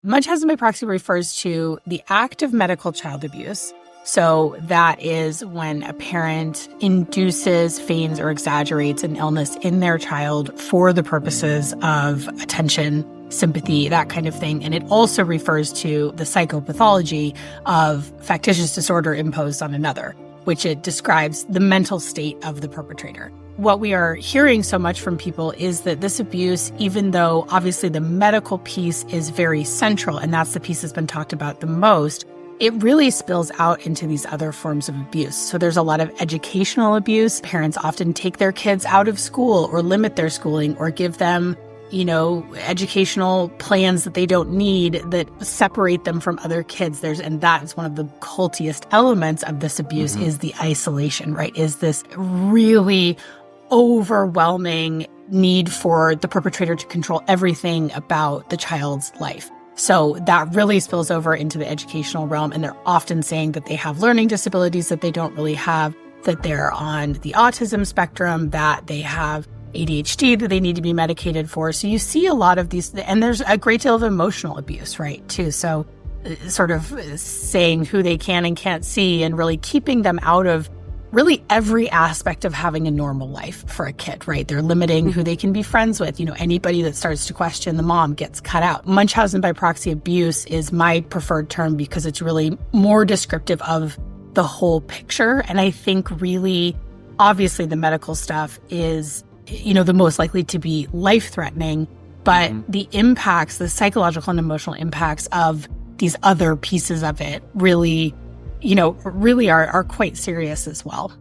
Munchausen by proxy refers to the act of medical child abuse. So that is when a parent induces, feigns, or exaggerates an illness in their child for the purposes of attention, sympathy, that kind of thing. And it also refers to the psychopathology of factitious disorder imposed on another, which it describes the mental state of the perpetrator. What we are hearing so much from people is that this abuse, even though obviously the medical piece is very central, and that's the piece that's been talked about the most, it really spills out into these other forms of abuse. So there's a lot of educational abuse. Parents often take their kids out of school or limit their schooling or give them, educational plans that they don't need that separate them from other kids. And that is one of the cultiest elements of this abuse is the isolation, right? Is this really overwhelming need for the perpetrator to control everything about the child's life. So that really spills over into the educational realm. And they're often saying that they have learning disabilities that they don't really have, that they're on the autism spectrum, that they have ADHD that they need to be medicated for. So you see a lot of these, and there's a great deal of emotional abuse, right, too. So sort of saying who they can and can't see and really keeping them out of really every aspect of having a normal life for a kid, right? They're limiting who they can be friends with. Anybody that starts to question the mom gets cut out. Munchausen by proxy abuse is my preferred term because it's really more descriptive of the whole picture. And I think really, obviously the medical stuff is, the most likely to be life-threatening, but the impacts, the psychological and emotional impacts of these other pieces of it really are quite serious as well.